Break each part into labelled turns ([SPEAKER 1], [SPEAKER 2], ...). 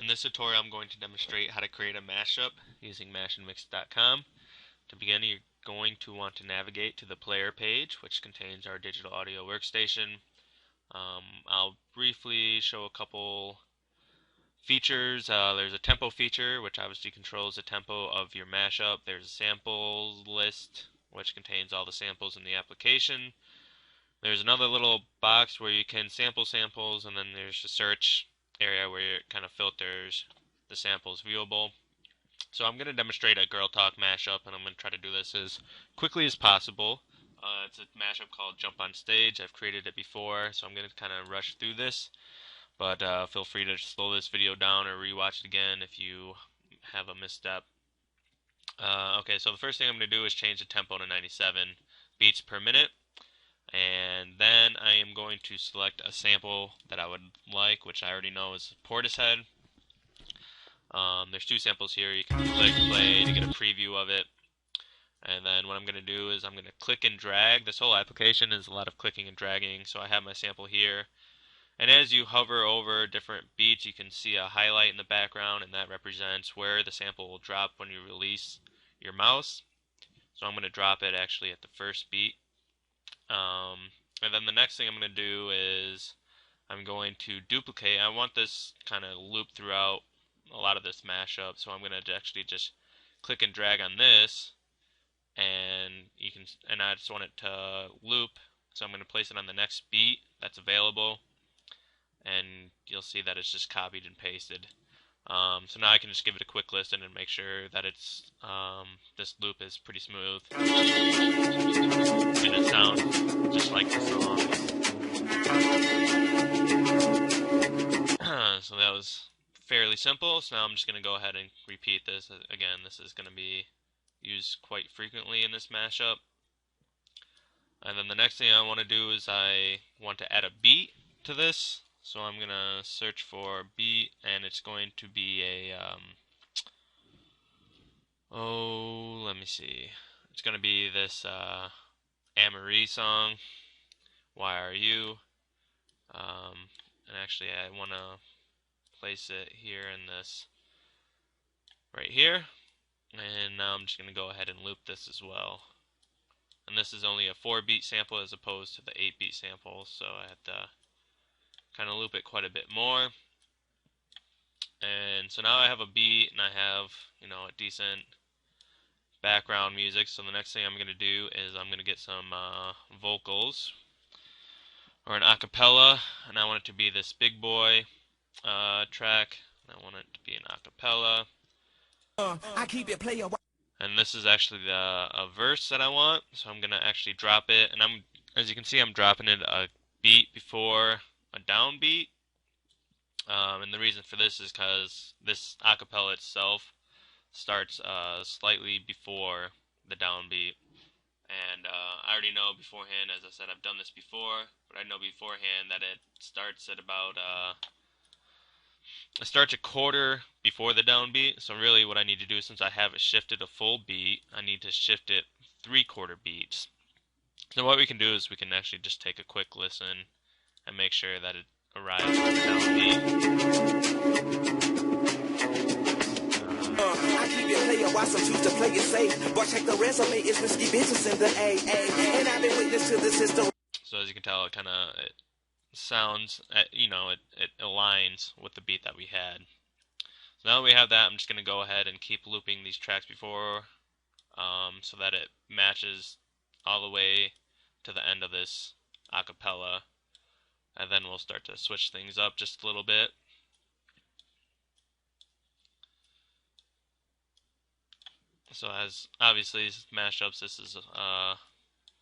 [SPEAKER 1] In this tutorial I'm going to demonstrate how to create a mashup using mashandmix.com. To begin, you're going to want to navigate to the player page, which contains our digital audio workstation. I'll briefly show a couple features. There's a tempo feature, which obviously controls the tempo of your mashup. There's a samples list, which contains all the samples in the application. There's another little box where you can sample samples, and then there's a search area where it kind of filters the samples viewable. So I'm going to demonstrate a girl talk mashup, and I'm going to try to do this as quickly as possible. It's a mashup called Jump on Stage. I've created it before, so I'm going to kind of rush through this, but feel free to slow this video down or rewatch it again if you have a misstep. Okay, so the first thing I'm going to do is change the tempo to 97 beats per minute. And then I am going to select a sample that I would like, which I already know is Portishead. There's two samples here. You can click play to get a preview of it. And then what I'm going to do is I'm going to click and drag. This whole application is a lot of clicking and dragging. So I have my sample here. And as you hover over different beats, you can see a highlight in the background, and that represents where the sample will drop when you release your mouse. So I'm going to drop it actually at the first beat. And then the next thing I'm going to do is I'm going to duplicate. I want this kind of loop throughout a lot of this mashup, so I'm going to actually just click and drag on this, and I just want it to loop, so I'm going to place it on the next beat that's available, and you'll see that it's just copied and pasted. So now I can just give it a quick listen and make sure that it's this loop is pretty smooth, and it sounds just like the song. So that was fairly simple. So now I'm just going to go ahead and repeat this. Again, this is going to be used quite frequently in this mashup. And then the next thing I want to do is I want to add a beat to this. So I'm going to search for beat, and it's going to be a, let me see. It's going to be this Anne-Marie song, Why Are You? And actually I want to place it here in this, right here. And now I'm just going to go ahead and loop this as well. And this is only a 4-beat sample as opposed to the 8-beat sample, so I have to kind of loop it quite a bit more. And so now I have a beat, and I have, a decent background music. So the next thing I'm going to do is I'm going to get some vocals, or an acapella, and I want it to be this Big Boy track. I want it to be an acapella.
[SPEAKER 2] I keep it player.
[SPEAKER 1] And this is actually a verse that I want, so I'm going to actually drop it, and as you can see, I'm dropping it a beat before a downbeat. And the reason for this is because this acapella itself starts slightly before the downbeat. And I already know beforehand, as I said, I've done this before, but I know beforehand that it starts at about, it starts a quarter before the downbeat. So really what I need to do, since I have it shifted a full beat, I need to shift it 3/4 beats. So what we can do is we can actually just take a quick listen and make sure that it arrives at the downbeat.
[SPEAKER 2] I keep it player, why some choose to play it safe. But check the resume, it's risky business in the AA. And I've been witness to this system.
[SPEAKER 1] So as you can tell, it kind of sounds, it aligns with the beat that we had. So now that we have that, I'm just going to go ahead and keep looping these tracks before, so that it matches all the way to the end of this acapella. And then we'll start to switch things up just a little bit. So as obviously mashups, this is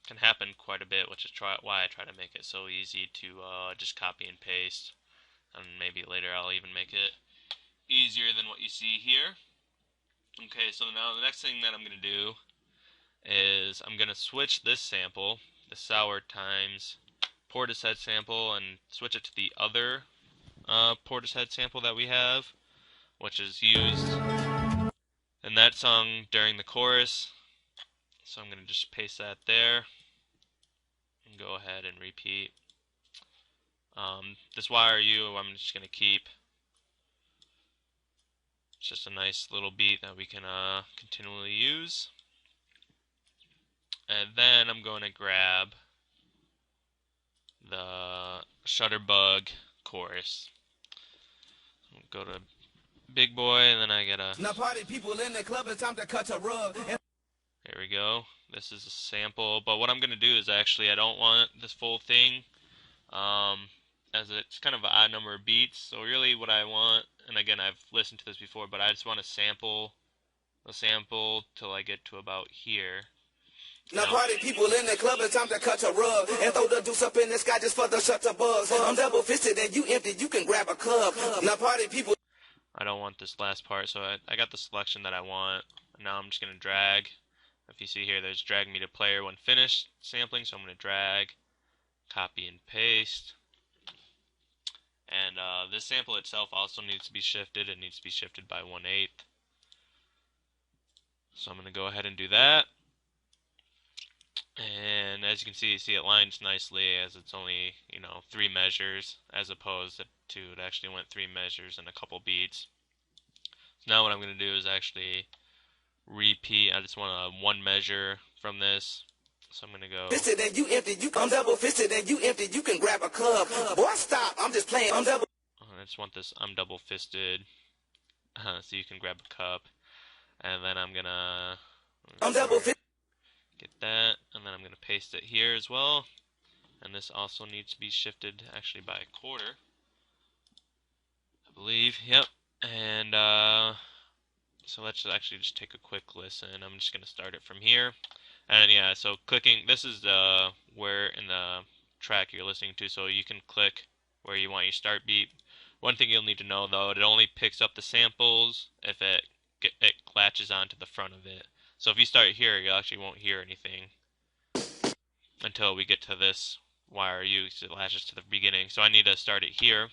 [SPEAKER 1] can happen quite a bit, which is why I try to make it so easy to just copy and paste. And maybe later I'll even make it easier than what you see here. Okay, so now the next thing that I'm going to do is I'm going to switch this sample, the Sour Times Portishead sample, and switch it to the other Portishead sample that we have, which is used in that song during the chorus. So I'm going to just paste that there and go ahead and repeat. This Why Are You, I'm just going to keep It's just a nice little beat that we can continually use. And then I'm going to grab the Shutterbug chorus. Go to Big Boy, and then I get a...
[SPEAKER 2] Now party people in the club, it's time to cut a rug.
[SPEAKER 1] There we go. This is a sample, but what I'm going to do is actually I don't want this full thing, as it's kind of an odd number of beats. So really what I want, and again I've listened to this before, but I just want to sample the sample till I get to about here.
[SPEAKER 2] Now party people in the club, it's time to cut a rug and throw the deuce up in the sky just for the shutterbugs. I'm double fisted and you empty, you can grab a club. Now party people.
[SPEAKER 1] I don't want this last part, so I got the selection that I want. Now I'm just going to drag. If you see here, there's drag me to player when finished sampling, so I'm going to drag, copy and paste. And this sample itself also needs to be shifted. It needs to be shifted by 1/8. So I'm going to go ahead and do that. And as you can see it lines nicely, as it's only, 3 measures, as opposed to it actually went 3 measures and a couple beats. So now what I'm going to do is actually repeat. I just want a 1 measure from this. So I'm going to go...
[SPEAKER 2] Fisted and you empty, I'm double fisted and you empty, you can grab a club. Boy, stop, I'm just playing, I'm double...
[SPEAKER 1] I just want this, I'm double fisted, so you can grab a cup. And then I'm going to...
[SPEAKER 2] I'm double fisted.
[SPEAKER 1] Get that, and then I'm going to paste it here as well. And this also needs to be shifted actually by 1/4, I believe. Yep. And so let's actually just take a quick listen. I'm just going to start it from here. And yeah, so clicking, this is where in the track you're listening to, so you can click where you want your start beat. One thing you'll need to know though, it only picks up the samples if it latches onto the front of it. So if you start here, you actually won't hear anything until we get to this YRU, so it latches to the beginning. So I need to start it here,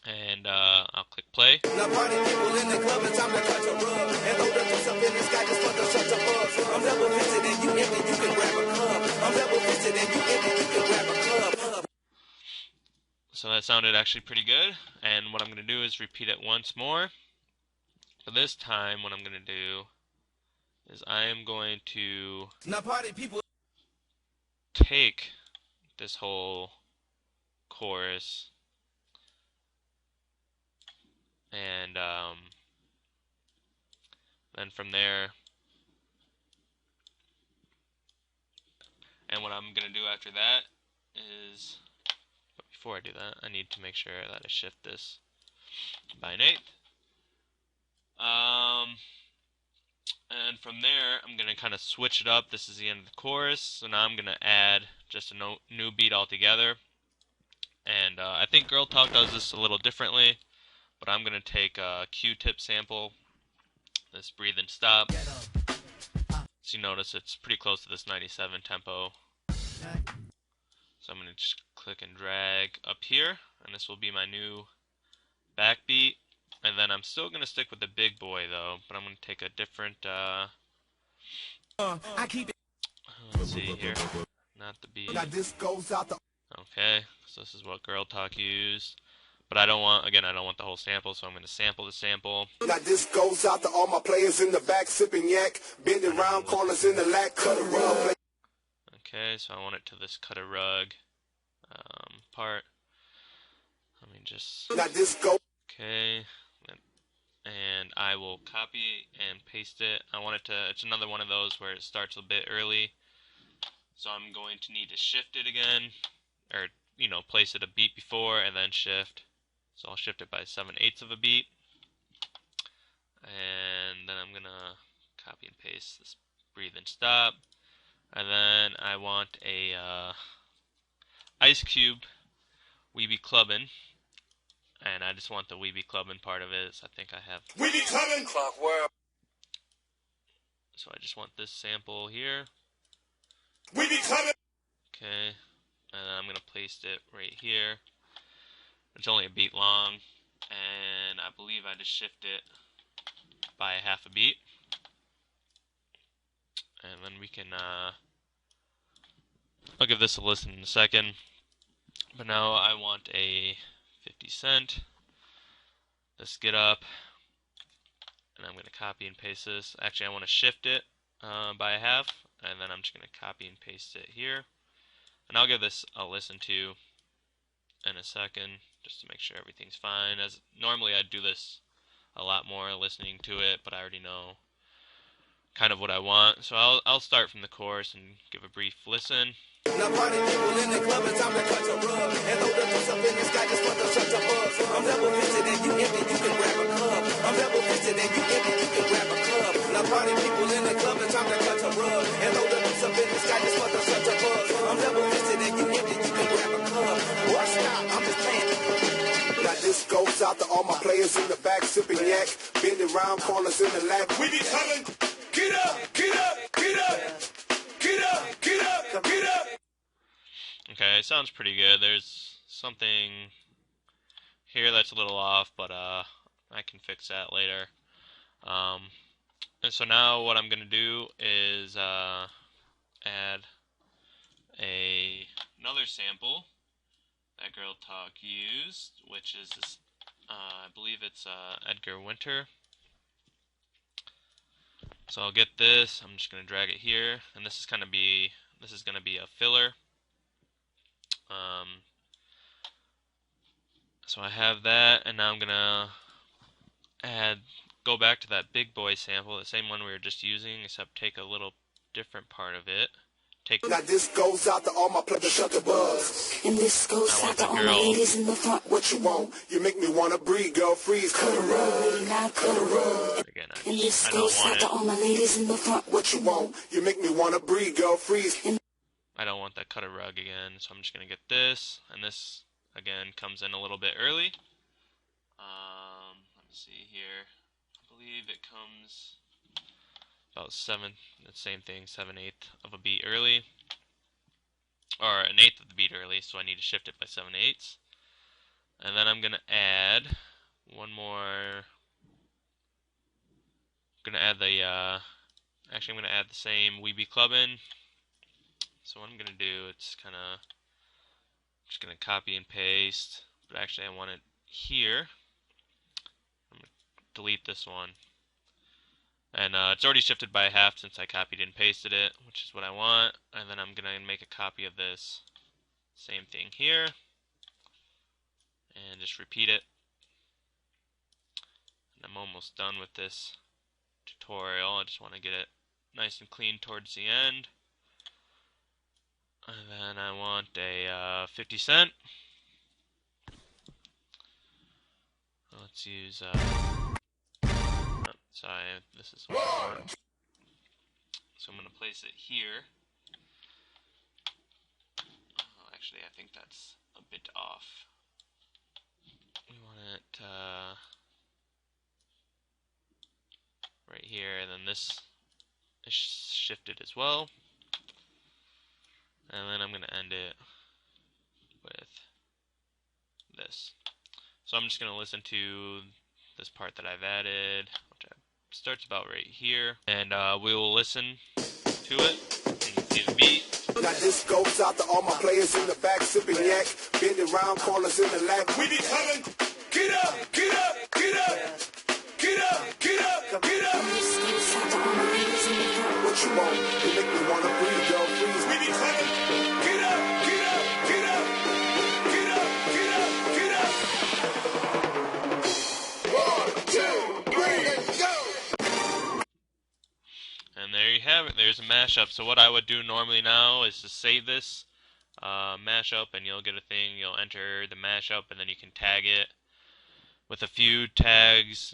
[SPEAKER 1] and I'll click play.
[SPEAKER 2] Now party people in the club, it's time to cut a rug and throw the deuce up in the sky just for the shutterbugs. I'm double fisted and you empty, you can grab a club. I'm double fisted and you empty, you can grab a club.
[SPEAKER 1] So that sounded actually pretty good, and what I'm going to do is repeat it once more. But this time, what I'm going to do is I am going to
[SPEAKER 2] now party people
[SPEAKER 1] take this whole chorus and then from there, and what I'm going to do after that is, but before I do that, I need to make sure that I shift this by 1/8. And from there, I'm going to kind of switch it up. This is the end of the chorus, so now I'm going to add just a new beat altogether. And I think Girl Talk does this a little differently, but I'm going to take a Q-tip sample, this breathe and stop. So you notice it's pretty close to this 97 tempo. So I'm going to just click and drag up here, and this will be my new backbeat. And then I'm still going to stick with the Big Boy though, but I'm going to take a different, let's see here, not the beat. Okay, so this is what Girl Talk used. But I don't want the whole sample, so I'm going to sample the sample.
[SPEAKER 2] Now this goes out to all my players in the back sipping yak, bending round corners in the lack, cut a rug.
[SPEAKER 1] Okay, so I want it to this cut a rug part. Let me just...
[SPEAKER 2] Now this go.
[SPEAKER 1] Okay, and I will copy and paste it. I want it to, it's another one of those where it starts a bit early. So I'm going to need to shift it again, or, place it a beat before and then shift. So I'll shift it by 7/8 of a beat. And then I'm going to copy and paste this breathe and stop. And then I want a Ice Cube We Be Clubbin'. And I just want the We Be Clubbin' part of it. So I think I have...
[SPEAKER 2] We be clubbin'! Clock world.
[SPEAKER 1] So I just want this sample here.
[SPEAKER 2] We be clubbin'!
[SPEAKER 1] Okay. And then I'm going to paste it right here. It's only a beat long. And I believe I just shift it by 1/2 a beat. And then we can... I'll give this a listen in a second. But now I want a 50 Cent. Let's get up. and I'm going to copy and paste this. Actually, I want to shift it by a half, and then I'm just going to copy and paste it here. And I'll give this a listen to in a second, just to make sure everything's fine. As normally I'd do this a lot more listening to it, but I already know kind of what I want. So I'll start from the chorus and give a brief listen.
[SPEAKER 2] Now party people in the club, it's time to cut your rug. And throw the deuce up in the sky just for the shut your bugs. I'm double fisted and you empty, you can grab a cup. I'm double fisted and you empty, you can grab a cup. Now party people in the club, it's time to cut your rug. And throw the deuce up in the sky just for the shut your bugs. I'm double fisted and you empty, you can grab a cup. Boy, stop, I'm just playing. Now this goes out to all my players in the back sipping yak, bending round corners in the lap. We be telling, get up, get up, get up, get up, get up, get up.
[SPEAKER 1] Okay, it sounds pretty good. There's something here that's a little off, but I can fix that later. And so now what I'm gonna do is add another sample that girltalk used, which is this. I believe it's Edgar Winter. So I'll get this. I'm just gonna drag it here, and this is gonna be a filler. So I have that, and now I'm gonna go back to that big boy sample, the same one we were just using, except take a little different part of it.
[SPEAKER 2] Now this goes out to all my players, shut the buzz. And this goes out to all my ladies in the front. What you want? You make me wanna breathe, girl, freeze. Cut a rug, now cut a rug.
[SPEAKER 1] Again,
[SPEAKER 2] and this goes out to all my ladies in the front. What you want? You make me wanna breathe, girl, freeze.
[SPEAKER 1] I don't want that cut a rug again, so I'm just gonna get this, and this again comes in a little bit early. Let me see here. I believe it comes about 7/8 of a beat early, or an eighth of the beat early, so I need to shift it by 7/8. And then I'm gonna add one more. I'm gonna add the actually I'm gonna add the same We Be Clubbin'. So what I'm gonna do, it's just gonna copy and paste, but actually I want it here. I'm gonna delete this one. And it's already shifted by a half since I copied and pasted it, which is what I want. And then I'm gonna make a copy of this same thing here, and just repeat it. And I'm almost done with this tutorial. I just want to get it nice and clean towards the end. And then I want a 50 cent. Let's use sorry, this is what I want. So I'm going to place it here. Actually, I think that's a bit off. We want it right here, and then this is shifted as well. And then I'm going to end it with this. So I'm just going to listen to this part that I've added, which starts about right here, and we will listen to it and see the beat.
[SPEAKER 2] Now this goes out to all my players in the back sipping yak, bending round corners in the lap. We be telling, get up, get up, get up, get up, get up, get up. What you want? You make me wanna breathe, girl, freeze. We be telling, get up, get up, get up, get up, get up, get up. 1, 2, 3, and go.
[SPEAKER 1] And there you have it. There's a mashup. So what I would do normally now is to save this mashup, and you'll get a thing. You'll enter the mashup, and then you can tag it with a few tags,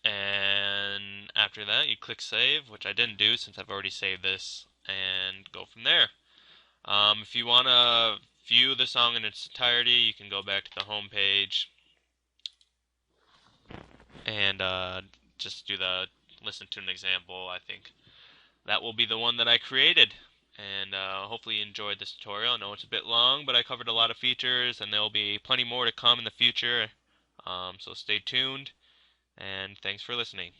[SPEAKER 1] and after that you click save, which I didn't do since I've already saved this, and go from there. If you want to view the song in its entirety, you can go back to the home page and just do the listen to an example. I think that will be the one that I created, and hopefully you enjoyed this tutorial. I know it's a bit long, but I covered a lot of features, and there will be plenty more to come in the future, so stay tuned, and thanks for listening.